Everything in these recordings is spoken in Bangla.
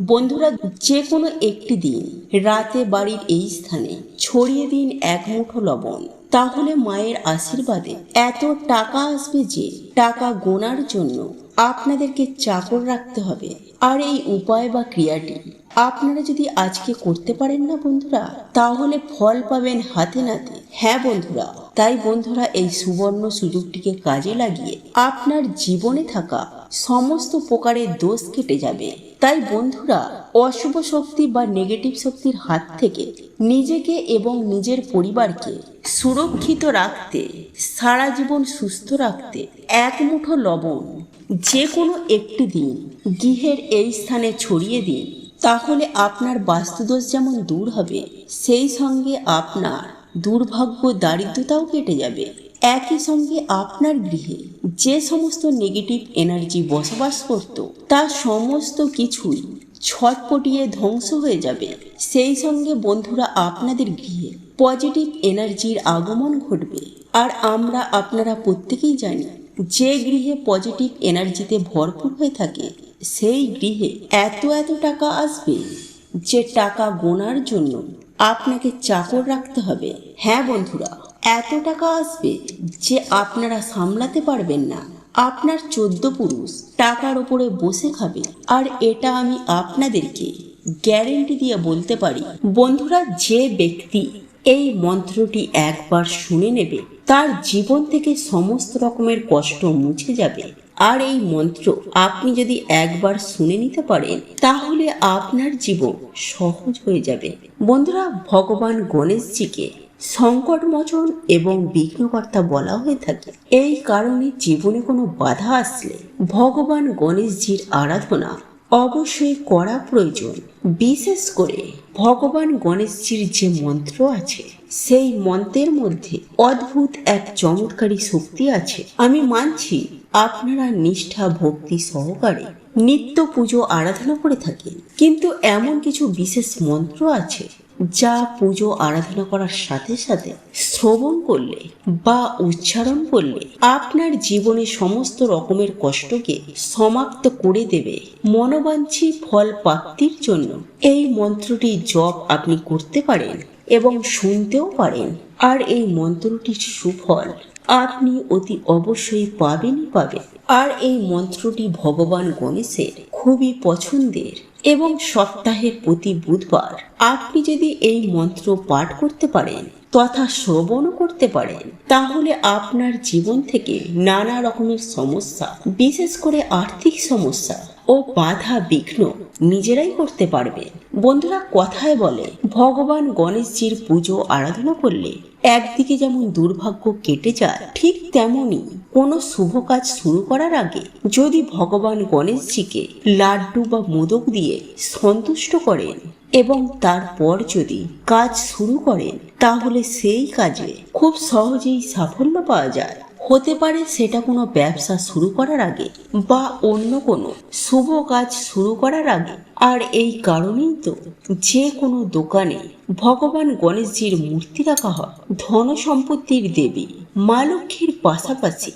বন্ধুরা, যে কোনো একটি দিন রাতে বাড়ির এই স্থানে ছড়িয়ে দিন এক মুঠো লবণ। তাহলে মায়ের আশীর্বাদে এত টাকা আসবে যে টাকা গোনার জন্য আপনাদেরকে চাকর রাখতে হবে। আর এই উপায় বা ক্রিয়াটি আপনারা যদি আজকে করতে পারেন না বন্ধুরা, তাহলে ফল পাবেন হাতে নাতে। হ্যাঁ বন্ধুরা, তাই বন্ধুরা এই সুবর্ণ সুযোগটিকে কাজে লাগিয়ে আপনার জীবনে থাকা সমস্ত প্রকারের দোষ কেটে যাবে। তাই বন্ধুরা, অশুভ শক্তি বা নেগেটিভ শক্তির হাত থেকে নিজেকে এবং নিজের পরিবারকে সুরক্ষিত রাখতে, সারা জীবন সুস্থ রাখতে এক মুঠো লবণ যে কোনো একটি দিন গৃহের এই স্থানে ছড়িয়ে দিন। তাহলে আপনার বাস্তুদোষ যেমন দূর হবে, সেই সঙ্গে আপনার দুর্ভাগ্য দারিদ্রতাও কেটে যাবে। একই সঙ্গে আপনার গৃহে যে সমস্ত নেগেটিভ এনার্জি বসবাস করত, তা সমস্ত কিছুই ছটপটিয়ে ধ্বংস হয়ে যাবে। সেই সঙ্গে বন্ধুরা, আপনাদের গৃহে পজিটিভ এনার্জির আগমন ঘটবে। আর আমরা আপনারা প্রত্যেকেই জানি, যে গৃহে পজিটিভ এনার্জিতে ভরপুর হয়ে থাকে সেই গৃহে এত টাকা আসবে যে টাকা গোনার জন্য আপনাকে চাকর রাখতে হবে। হ্যাঁ বন্ধুরা, এত টাকা আসবে যে আপনারা সামলাতে পারবেন না। আপনার 14 পুরুষ টাকার উপরে বসে খাবে। আর এটা আমি আপনাদেরকে গ্যারেন্টি দিয়ে বলতে পারি বন্ধুরা, যে ব্যক্তি এই মন্ত্রটি একবার শুনে নেবে তার জীবন থেকে সমস্ত রকমের কষ্ট মুছে যাবে। আর এই মন্ত্র আপনি যদি একবার শুনে নিতে পারেন, তাহলে আপনার জীবন সহজ হয়ে যাবে। বন্ধুরা, ভগবান গণেশজিকে সংকটমোচন এবং বিঘ্নকর্তা বলা হয়ে থাকে। এই কারণে জীবনে কোনো বাধা আসলে ভগবান গণেশজির আরাধনা অবশ্যই করা প্রয়োজন। বিশেষ করে ভগবান গণেশজির যে মন্ত্র আছে, সেই মন্ত্রের মধ্যে অদ্ভুত এক চমৎকারী শক্তি আছে। আমি মানছি আপনারা নিষ্ঠা ভক্তি সহকারে নিত্য পুজো আরাধনা করে থাকেন, কিন্তু এমন কিছু বিশেষ মন্ত্র আছে যা পুজো আরাধনা করার সাথে সাথে শ্রবণ করলে বা উচ্চারণ করলে আপনার জীবনে সমস্ত রকমের কষ্টকে সমাপ্ত করে দেবে। মনোবাঞ্ছী ফল প্রাপ্তির জন্য এই মন্ত্রটি জপ আপনি করতে পারেন এবং শুনতেও পারেন। আর এই মন্ত্রটির সুফল আপনি অতি অবশ্যই পাবেনই পাবেন। আর এই মন্ত্রটি ভগবান গণেশের খুবই পছন্দের এবং সপ্তাহের প্রতি বুধবার আপনি যদি এই মন্ত্র পাঠ করতে পারেন তথা শ্রবণও করতে পারেন, তাহলে আপনার জীবন থেকে নানা রকমের সমস্যা, বিশেষ করে আর্থিক সমস্যা ও বাধা বিঘ্ন নিজেরাই করতে পারবে। বন্ধুরা, কথায় বলে ভগবান গণেশজির পুজো আরাধনা করলে একদিকে যেমন দুর্ভাগ্য কেটে যায়, ঠিক তেমনি কোনো শুভ কাজ শুরু করার আগে যদি ভগবান গণেশজিকে লাড্ডু বা মোদক দিয়ে সন্তুষ্ট করেন এবং তারপর যদি কাজ শুরু করেন, তাহলে সেই কাজে খুব সহজেই সাফল্য পাওয়া যায়। হতে পারে সেটা কোনো ব্যবসা শুরু করার আগে বা অন্য কোনো শুভ কাজ শুরু করার আগে। আর এই কারণেই তো যে কোনো দোকানে ভগবান গণেশজির মূর্তি রাখা হয়। ধন সম্পত্তির দেবী মা লক্ষ্মীর পাশাপাশি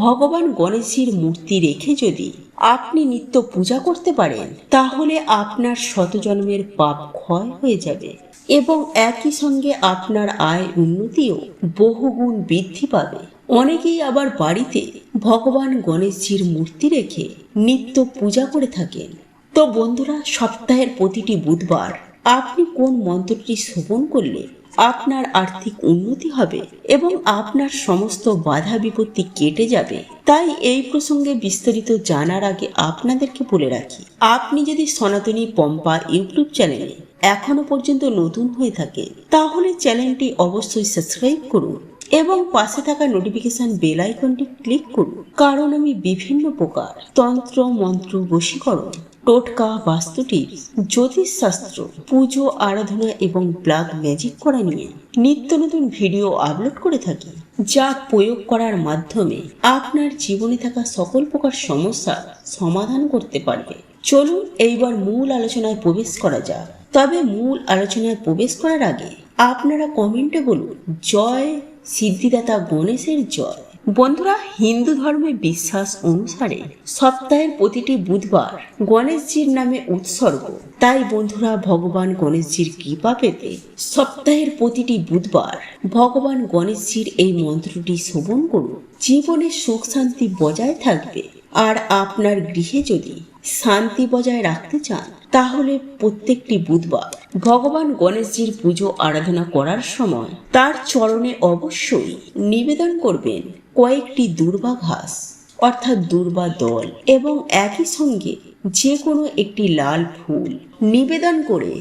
ভগবান গণেশজির মূর্তি রেখে যদি আপনি নিত্য পূজা করতে পারেন, তাহলে আপনার শতজন্মের পাপ ক্ষয় হয়ে যাবে এবং একই সঙ্গে আপনার আয় উন্নতিও বহুগুণ বৃদ্ধি পাবে। অনেকেই আবার বাড়িতে ভগবান গণেশজির মূর্তি রেখে নিত্য পূজা করে থাকেন। তো বন্ধুরা, সপ্তাহের প্রতিটি বুধবার আপনি কোন মন্ত্রটি শ্রবণ করলে আপনার আর্থিক উন্নতি হবে এবং আপনার সমস্ত বাধা বিপত্তি কেটে যাবে, তাই এই প্রসঙ্গে বিস্তারিত জানার আগে আপনাদেরকে বলে রাখি, আপনি যদি সনাতনী পম্পা ইউটিউব চ্যানেলে এখনো পর্যন্ত নতুন হয়ে থাকে, তাহলে চ্যানেলটি অবশ্যই সাবস্ক্রাইব করুন এবং পাশে থাকা নোটিফিকেশন বেল আইকনটি ক্লিক করুন। কারণ আমি বিভিন্ন প্রকার তন্ত্র মন্ত্র, বশীকরণ, টোটকা, বাস্তু টিপস, জ্যোতিষশাস্ত্র, পুজো আরাধনা এবং ব্ল্যাক ম্যাজিক করা নিয়ে নিত্য নতুন ভিডিও আপলোড করে থাকি, যা প্রয়োগ করার মাধ্যমে আপনার জীবনে থাকা সকল প্রকার সমস্যা সমাধান করতে পারবে। চলুন এইবার মূল আলোচনায় প্রবেশ করা যাক। তবে মূল আলোচনায় প্রবেশ করার আগে আপনারা কমেন্টে বলুন, জয় সিদ্ধিদাতা গণেশের জয়। বন্ধুরা, হিন্দু ধর্মে বিশ্বাস অনুসারে সপ্তাহের প্রতিটি বুধবার গণেশজির নামে উৎসর্গ। তাই বন্ধুরা, ভগবান গণেশজির কৃপা পেতে সপ্তাহের প্রতিটি বুধবার ভগবান গণেশজির এই মন্ত্রটি শ্রবণ করুন। জীবনে সুখ শান্তি বজায় থাকবে। আর আপনার গৃহে যদি শান্তি বজায় রাখতে চান, তাহলে প্রত্যেকটি বুধবার ভগবান গণেশজির পুজো আরাধনা করার সময় তার চরণে অবশ্যই নিবেদন করবেন কয়েকটি দূর্বা ঘাস অর্থাৎ দূর্বা দল এবং একই সঙ্গে যে কোনো একটি লাল ফুল নিবেদন করে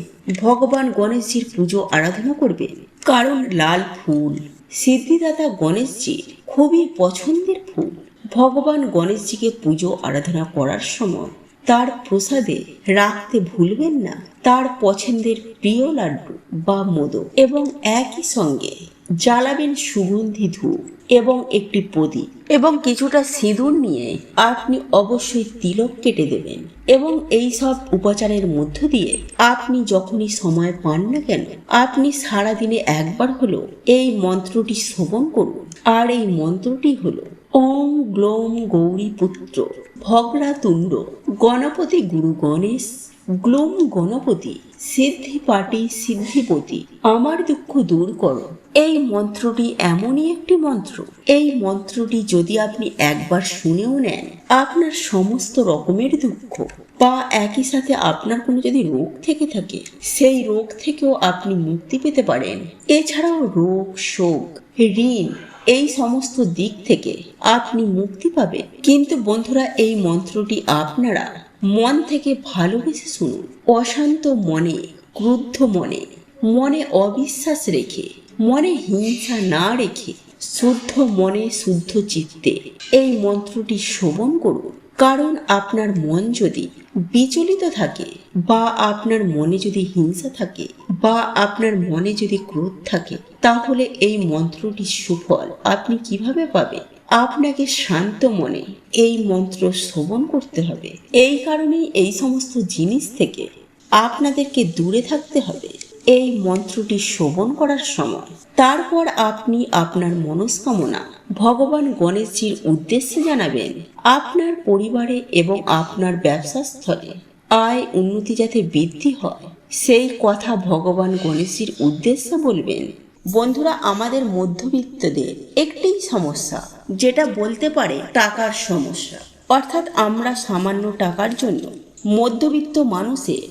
ভগবান গণেশজির পুজো আরাধনা করবেন। কারণ লাল ফুল সিদ্ধিদাতা গণেশজির খুবই পছন্দের ফুল। ভগবান গণেশজিকে পুজো আরাধনা করার সময় তার প্রসাদে রাখতে ভুলবেন না তার পছন্দের প্রিয় লাড্ডু বা মোদক, এবং একই সঙ্গে জ্বালাবেন সুগন্ধি ধূপ এবং একটি প্রদীপ এবং কিছুটা সিঁদুর নিয়ে আপনি অবশ্যই তিলক কেটে দেবেন। এবং এই সব উপাচারের মধ্য দিয়ে আপনি যখনই সময় পান না কেন, আপনি সারাদিনে একবার হলো এই মন্ত্রটি শ্রবণ করুন। আর এই মন্ত্রটি হলো ওম গ্লোম গৌরী পুত্র ভগ্রাতুণ্ড গণপতি গুরু গণেশ গ্লোম গণপতি সিদ্ধি পাটি সিদ্ধিপতি আমার দুঃখ দূর করো। এই মন্ত্রটি এমনই একটি মন্ত্র, এই মন্ত্রটি যদি আপনি একবার শুনেও নেন, আপনার সমস্ত রকমের দুঃখ বা একই সাথে আপনার কোনো যদি রোগ থেকে থাকে, সেই রোগ থেকেও আপনি মুক্তি পেতে পারেন। এছাড়াও রোগ, শোক, ঋণ এই সমস্ত দিক থেকে আপনি মুক্তি পাবেন। কিন্তু বন্ধুরা, এই মন্ত্রটি আপনারা মন থেকে ভালোবেসে শুনুন। অশান্ত মনে, ক্রুদ্ধ মনে, মনে অবিশ্বাস রেখে, মনে হিংসা না রেখে শুদ্ধ মনে শুদ্ধ চিত্তে এই মন্ত্রটি শ্রবণ করুন। কারণ আপনার মন যদি বিচলিত থাকে বা আপনার মনে যদি হিংসা থাকে বা আপনার মনে যদি ক্রোধ থাকে, তাহলে এই মন্ত্রটির সুফল আপনি কিভাবে পাবেন? আপনাকে শান্ত মনে এই মন্ত্র শ্রবণ করতে হবে। এই কারণেই এই সমস্ত জিনিস থেকে আপনাদেরকে দূরে থাকতে হবে এই মন্ত্রটি শ্রবণ করার সময়। তারপর আপনি আপনার মনস্কামনা ভগবান গণেশজির উদ্দেশ্যে জানাবেন। আপনার পরিবারে এবং আপনার ব্যবসা স্থলে আয় উন্নতি যাতে বৃদ্ধি হয়, সেই কথা ভগবান গণেশজির উদ্দেশ্যে বলবেন। বন্ধুরা, আমাদের মধ্যবিত্তদের একটি সমস্যা, যেটা বলতে পারে টাকার সমস্যা। অর্থাৎ আমরা সামান্য টাকার জন্য মধ্যবিত্ত মানুষের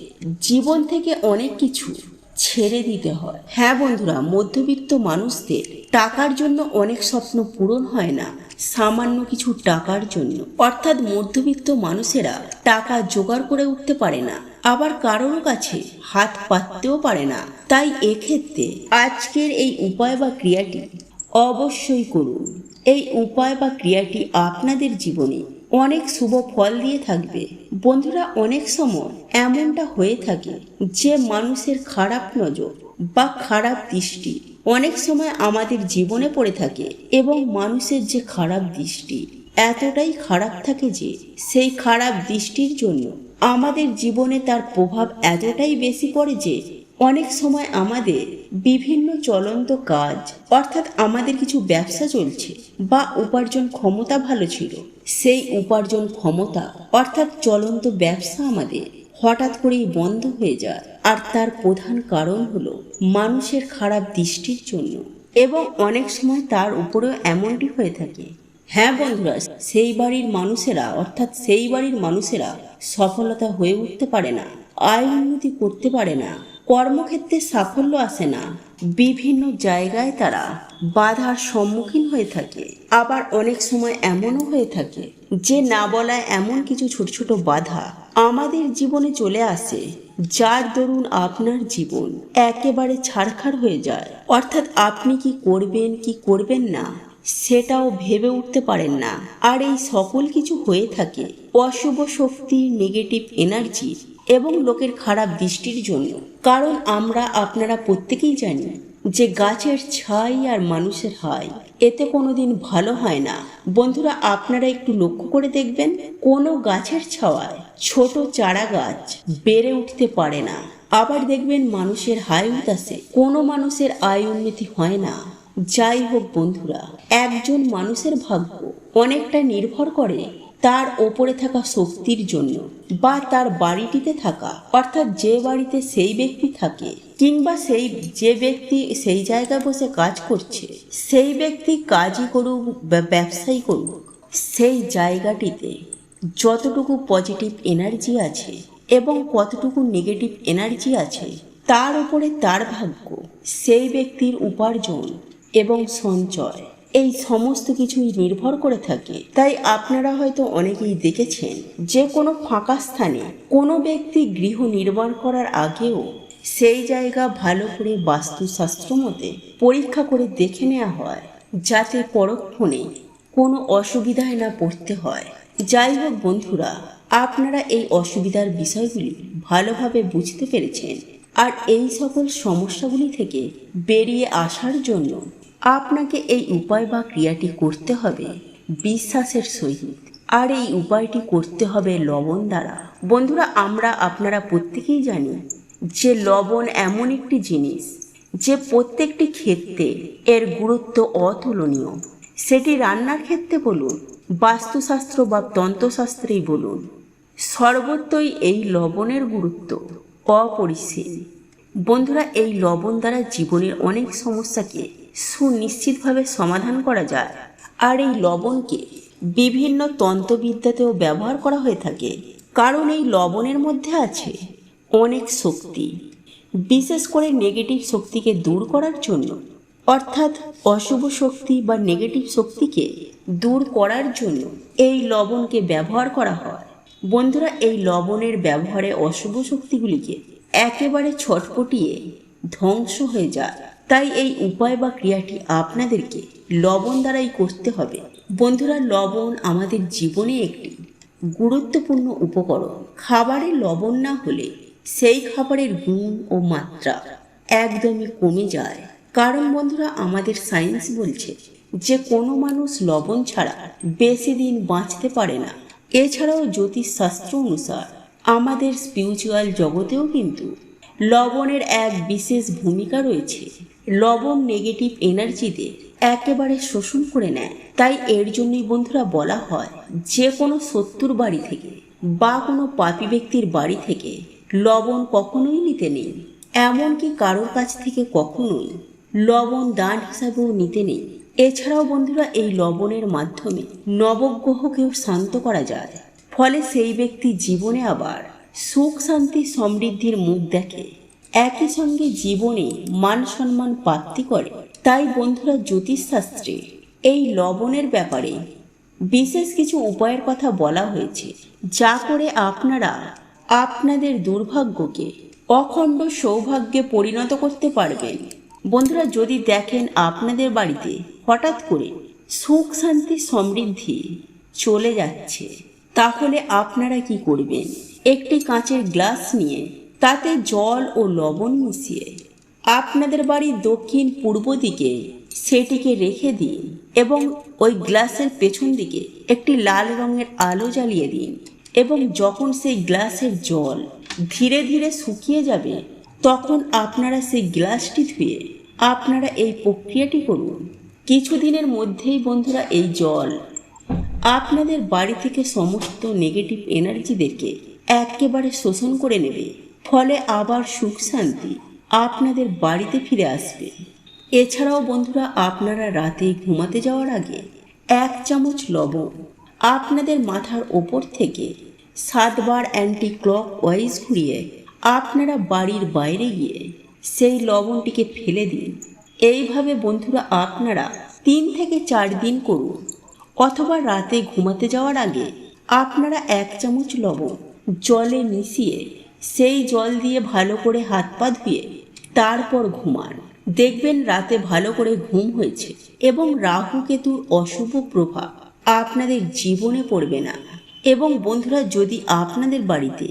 জীবন থেকে অনেক কিছু ছেড়ে দিতে হয়। হ্যাঁ বন্ধুরা, মধ্যবিত্ত মানুষদের টাকার জন্য অনেক স্বপ্ন পূরণ হয় না সামান্য কিছু টাকার জন্য। অর্থাৎ মধ্যবিত্ত মানুষেরা টাকা জোগাড় করে উঠতে পারে না, আবার কারোর কাছে হাত পাততেও পারে না। তাই এক্ষেত্রে আজকের এই উপায় বা ক্রিয়াটি অবশ্যই করুন। এই উপায় বা ক্রিয়াটি আপনাদের জীবনে অনেক শুভ ফল দিয়ে থাকবে। বন্ধুরা, অনেক সময় এমনটা হয়ে থাকে যে মানুষের খারাপ নজর বা খারাপ দৃষ্টি অনেক সময় আমাদের জীবনে পড়ে থাকে, এবং মানুষের যে খারাপ দৃষ্টি এতটাই খারাপ থাকে যে সেই খারাপ দৃষ্টির জন্য আমাদের জীবনে তার প্রভাব এতটাই বেশি পড়ে যে অনেক সময় আমাদের বিভিন্ন চলন্ত কাজ, অর্থাৎ আমাদের কিছু ব্যবসা চলছে বা উপার্জন ক্ষমতা ভালো ছিল, সেই উপার্জন ক্ষমতা অর্থাৎ চলন্ত ব্যবসা আমাদের হঠাৎ করেই বন্ধ হয়ে যায়। আর তার প্রধান কারণ হলো মানুষের খারাপ দৃষ্টির জন্য, এবং অনেক সময় তার উপরেও এমনটি হয়ে থাকে। হ্যাঁ বন্ধুরা, সেই বাড়ির মানুষেরা অর্থাৎ সেই বাড়ির মানুষেরা সফলতা হয়ে উঠতে পারে না, আয় উন্নতি করতে পারে না, কর্মক্ষেত্রে সাফল্য আসে না, বিভিন্ন জায়গায় তারা বাধার সম্মুখীন হয়ে থাকে। আবার অনেক সময় এমনও হয়ে থাকে যে না বলায় এমন কিছু ছোট ছোট বাধা আমাদের জীবনে চলে আসে, যার দরুন আপনার জীবন একেবারে ছাড়খাড় হয়ে যায়। অর্থাৎ আপনি কি করবেন কি করবেন না সেটাও ভেবে উঠতে পারেন না। আর এই সকল কিছু হয়ে থাকে অশুভ শক্তি, নেগেটিভ এনার্জি এবং লোকের খারাপ দৃষ্টির জন্য। কারণ আপনারা প্রত্যেকেই জানি যে গাছের ছাই আর মানুষের হাই এতে কোনোদিন ভালো হয় না। বন্ধুরা, আপনারা একটু লক্ষ্য করে দেখবেন, কোনো গাছের ছাওয়ায় ছোট চারা গাছ বেড়ে উঠতে পারে না। আবার দেখবেন মানুষের হাই উতাসে কোনো মানুষের আয় উন্নতি হয় না। যাই হোক বন্ধুরা, একজন মানুষের ভাগ্য অনেকটা নির্ভর করে তার ওপরে থাকা শক্তির জন্য, বা তার বাড়িটিতে থাকা, অর্থাৎ যে বাড়িতে সেই ব্যক্তি থাকে, কিংবা যে ব্যক্তি সেই জায়গায় বসে কাজ করছে, সেই ব্যক্তি কাজই করুক বা ব্যবসায়ী করুক, সেই জায়গাটিতে যতটুকু পজিটিভ এনার্জি আছে এবং কতটুকু নেগেটিভ এনার্জি আছে তার উপরে তার ভাগ্য, সেই ব্যক্তির উপার্জন এবং সঞ্চয়, এই সমস্ত কিছুই নির্ভর করে থাকে। তাই আপনারা হয়তো অনেকেই দেখেছেন যে কোনো ফাঁকা স্থানে কোনো ব্যক্তি গৃহ নির্মাণ করার আগেও সেই জায়গা ভালো করে বাস্তুশাস্ত্র মতে পরীক্ষা করে দেখে নেওয়া হয়, যাতে পরক্ষণে কোনো অসুবিধায় না পড়তে হয়। যাই হোক বন্ধুরা, আপনারা এই অসুবিধার বিষয়গুলি ভালোভাবে বুঝতে পেরেছেন, আর এই সকল সমস্যাগুলি থেকে বেরিয়ে আসার জন্য আপনাকে এই উপায় বা ক্রিয়াটি করতে হবে বিশ্বাসের সহিত, আর এই উপায়টি করতে হবে লবণ দ্বারা। বন্ধুরা, আপনারা প্রত্যেকেই জানি যে লবণ এমন একটি জিনিস যে প্রত্যেকটি ক্ষেত্রে এর গুরুত্ব অতুলনীয়। সেটি রান্নার ক্ষেত্রে বলুন, বাস্তুশাস্ত্র বা তন্ত্রশাস্ত্রেই বলুন, সর্বত্রই এই লবণের গুরুত্ব অপরিসীম। বন্ধুরা, এই লবণ দ্বারা জীবনের অনেক সমস্যাকে সুনিশ্চিতভাবে সমাধান করা যায়, আর এই লবণকে বিভিন্ন তন্ত্রবিদ্যাতেও ব্যবহার করা হয়ে থাকে, কারণ এই লবণের মধ্যে আছে অনেক শক্তি, বিশেষ করে নেগেটিভ শক্তিকে দূর করার জন্য, অর্থাৎ অশুভ শক্তি বা নেগেটিভ শক্তিকে দূর করার জন্য এই লবণকে ব্যবহার করা হয়। বন্ধুরা, এই লবণের ব্যবহারে অশুভ শক্তিগুলিকে একেবারে ছটপটিয়ে ধ্বংস হয়ে যায়। তাই এই উপায় বা ক্রিয়াটি আপনাদেরকে লবণ দ্বারাই করতে হবে। বন্ধুরা, লবণ আমাদের জীবনে একটি গুরুত্বপূর্ণ উপকরণ। খাবারে লবণ না হলে সেই খাবারের গুণ ও মাত্রা একদমই কমে যায়। কারণ বন্ধুরা, আমাদের সায়েন্স বলছে যে কোনো মানুষ লবণ ছাড়া বেশি দিন বাঁচতে পারে না। এছাড়াও জ্যোতিষশাস্ত্র অনুসার আমাদের স্পিরিচুয়াল জগতেও কিন্তু লবণের এক বিশেষ ভূমিকা রয়েছে। লবণ নেগেটিভ এনার্জিতে একেবারে শোষণ করে নেয়। তাই এর জন্যই বন্ধুরা বলা হয় যে কোনো শত্রুর বাড়ি থেকে বা কোনো পাপী ব্যক্তির বাড়ি থেকে লবণ কখনোই নিতে নেই। এমনকি কারোর কাছ থেকে কখনোই লবণ দান হিসাবেও নিতে নেই। এছাড়াও বন্ধুরা, এই লবণের মাধ্যমে নবগ্রহকেও শান্ত করা যায়, ফলে সেই ব্যক্তি জীবনে আবার সুখ শান্তি সমৃদ্ধির মুখ দেখে, একই সঙ্গে জীবনে মান সম্মান প্রাপ্তি করে। তাই বন্ধুরা, জ্যোতিষশাস্ত্রে এই লবণের ব্যাপারে বিশেষ কিছু উপায়ের কথা বলা হয়েছে, যা করে আপনারা আপনাদের দুর্ভাগ্যকে অখণ্ড সৌভাগ্যে পরিণত করতে পারবেন। বন্ধুরা, যদি দেখেন আপনাদের বাড়িতে হঠাৎ করে সুখ শান্তি সমৃদ্ধি চলে যাচ্ছে, তাহলে আপনারা কি করবেন? একটি কাঁচের গ্লাস নিয়ে তাতে জল ও লবণ মিশিয়ে আপনাদের বাড়ির দক্ষিণ পূর্ব দিকে সেটিকে রেখে দিন, এবং ওই গ্লাসের পেছন দিকে একটি লাল রঙের আলো জ্বালিয়ে দিন, এবং যখন সেই গ্লাসের জল ধীরে ধীরে শুকিয়ে যাবে, তখন আপনারা সেই গ্লাসটি ধুয়ে আপনারা এই প্রক্রিয়াটি করুন। কিছুদিনের মধ্যেই বন্ধুরা, এই জল আপনাদের বাড়ি থেকে সমস্ত নেগেটিভ এনার্জিদেরকে একেবারে শোষণ করে নেবে, ফলে আবার সুখ শান্তি আপনাদের বাড়িতে ফিরে আসবে। এছাড়াও বন্ধুরা, আপনারা রাতে ঘুমাতে যাওয়ার আগে 1 চামচ লবণ আপনাদের মাথার ওপর থেকে 7 বার অ্যান্টি ক্লক ওয়াইজ ঘুরিয়ে আপনারা বাড়ির বাইরে গিয়ে সেই লবণটিকে ফেলে দিন। এইভাবে বন্ধুরা আপনারা 3 থেকে 4 দিন করুন, অথবা রাতে ঘুমাতে যাওয়ার আগে আপনারা 1 চামচ লবণ জলে মিশিয়ে সেই জল দিয়ে ভালো করে হাত পা ধুয়ে তারপর ঘুমান। দেখবেন রাতে ভালো করে ঘুম হয়েছে এবং রাহু কেতুর অশুভ প্রভাব আপনাদের জীবনে পড়বে না। এবং বন্ধুরা, যদি আপনাদের বাড়িতে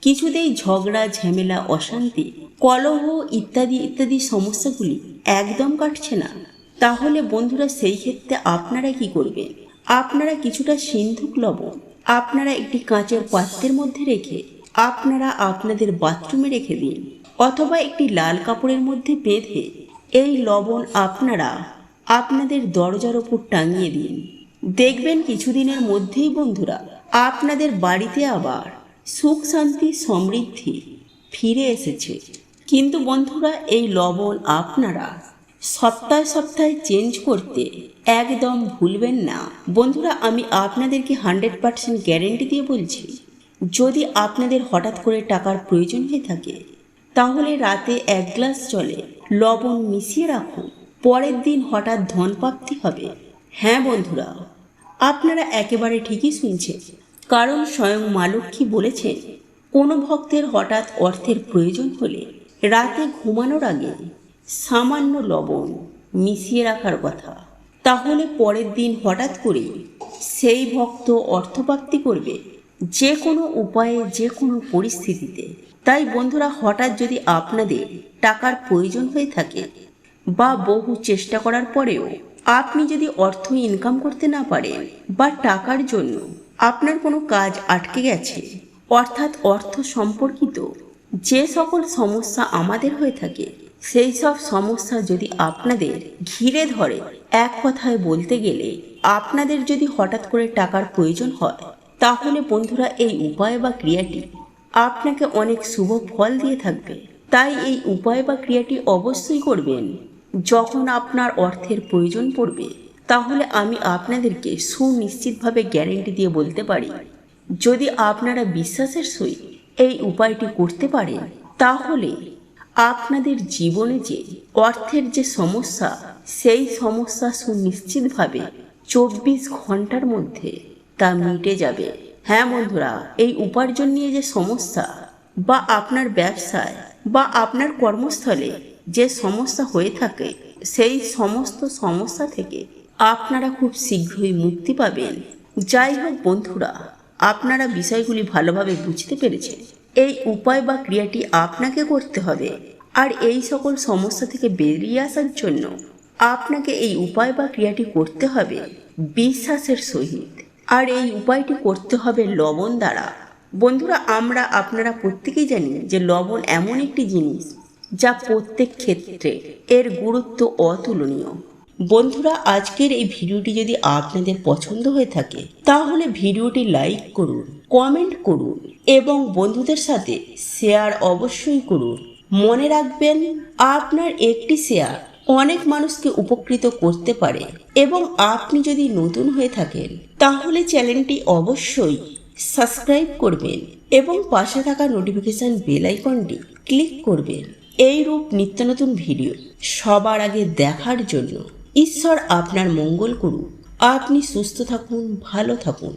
কিছুতেই ঝগড়া ঝামেলা অশান্তি কলহ ইত্যাদি ইত্যাদি সমস্যাগুলি একদম কাটছে না, তাহলে বন্ধুরা সেই ক্ষেত্রে আপনারা কি করবেন? আপনারা কিছুটা সিন্ধুক লবণ আপনারা একটি কাঁচের পাত্রের মধ্যে রেখে আপনারা আপনাদের বাথরুমে রেখে দিন, অথবা একটি লাল কাপড়ের মধ্যে বেঁধে এই লবণ আপনারা আপনাদের দরজার ওপর টাঙিয়ে দিন। দেখবেন কিছুদিনের মধ্যেই বন্ধুরা আপনাদের বাড়িতে আবার সুখ শান্তি সমৃদ্ধি ফিরে এসেছে। কিন্তু বন্ধুরা এই লবণ আপনারা সপ্তাহে সপ্তাহে চেঞ্জ করতে একদম ভুলবেন না। বন্ধুরা আমি আপনাদেরকে 100% গ্যারেন্টি দিয়ে বলছি, যদি আপনাদের হঠাৎ করে টাকার প্রয়োজন হয়ে থাকে তাহলে রাতে 1 গ্লাস জলে লবণ মিশিয়ে রাখুন, পরের দিন হঠাৎ ধনপ্রাপ্তি হবে। হ্যাঁ বন্ধুরা, আপনারা একেবারে ঠিকই শুনছেন, কারণ স্বয়ং মা লক্ষ্মী বলেছেন কোনো ভক্তের হঠাৎ অর্থের প্রয়োজন হলে রাতে ঘুমানোর আগে সামান্য লবণ মিশিয়ে রাখার কথা, তাহলে পরের দিন হঠাৎ করে সেই ভক্ত অর্থপ্রাপ্তি করবে, যে কোনো উপায়ে যে কোনো পরিস্থিতিতে। তাই বন্ধুরা হঠাৎ যদি আপনাদের টাকার প্রয়োজন হয়ে থাকে বা বহু চেষ্টা করার পরেও আপনি যদি অর্থ ইনকাম করতে না পারেন বা টাকার জন্য আপনার কোনো কাজ আটকে গেছে, অর্থাৎ অর্থ সম্পর্কিত যে সকল সমস্যা আমাদের হয়ে থাকে, সেই সব সমস্যা যদি আপনাদের ঘিরে ধরে, এক কথায় বলতে গেলে আপনাদের যদি হঠাৎ করে টাকার প্রয়োজন হয়, তাহলে বন্ধুরা এই উপায় বা ক্রিয়াটি আপনাকে অনেক শুভ ফল দিয়ে থাকবে। তাই এই উপায় বা ক্রিয়াটি অবশ্যই করবেন। যখন আপনার অর্থের প্রয়োজন পড়বে তাহলে আমি আপনাদেরকে সুনিশ্চিতভাবে গ্যারেন্টি দিয়ে বলতে পারি, যদি আপনারা বিশ্বাসের সহিত এই উপায়টি করতে পারেন তাহলে আপনাদের জীবনে যে অর্থের যে সমস্যা, সেই সমস্যা সুনিশ্চিতভাবে 24 ঘন্টার মধ্যে তা মিটে যাবে। হ্যাঁ বন্ধুরা, এই উপার্জন নিয়ে যে সমস্যা বা আপনার ব্যবসায় বা আপনার কর্মস্থলে যে সমস্যা হয়ে থাকে, সেই সমস্ত সমস্যা থেকে আপনারা খুব শীঘ্রই মুক্তি পাবেন। যাই হোক বন্ধুরা, আপনারা বিষয়গুলি ভালোভাবে বুঝতে পেরেছেন। এই উপায় বা ক্রিয়াটি আপনাকে করতে হবে, আর এই সকল সমস্যা থেকে বেরিয়ে আসার জন্য আপনাকে এই উপায় বা ক্রিয়াটি করতে হবে বিশ্বাসের সহিত, আর এই উপায়টি করতে হবে লবণ দ্বারা। বন্ধুরা আপনারা প্রত্যেকেই জানি যে লবণ এমন একটি জিনিস যা প্রত্যেক ক্ষেত্রে এর গুরুত্ব অতুলনীয়। বন্ধুরা আজকের এই ভিডিওটি যদি আপনাদের পছন্দ হয়ে থাকে তাহলে ভিডিওটি লাইক করুন, কমেন্ট করুন এবং বন্ধুদের সাথে শেয়ার অবশ্যই করুন। মনে রাখবেন, আপনার একটি শেয়ার অনেক মানুষকে উপকৃত করতে পারে। এবং আপনি যদি নতুন হয়ে থাকেন তাহলে চ্যানেলটি অবশ্যই সাবস্ক্রাইব করবেন এবং পাশে থাকা নোটিফিকেশন বেল আইকনটি ক্লিক করবেন। এই রূপ নিত্য নতুন ভিডিও সবার আগে দেখার জন্য। ঈশ্বর আপনার মঙ্গল করুন। আপনি সুস্থ থাকুন, ভালো থাকুন।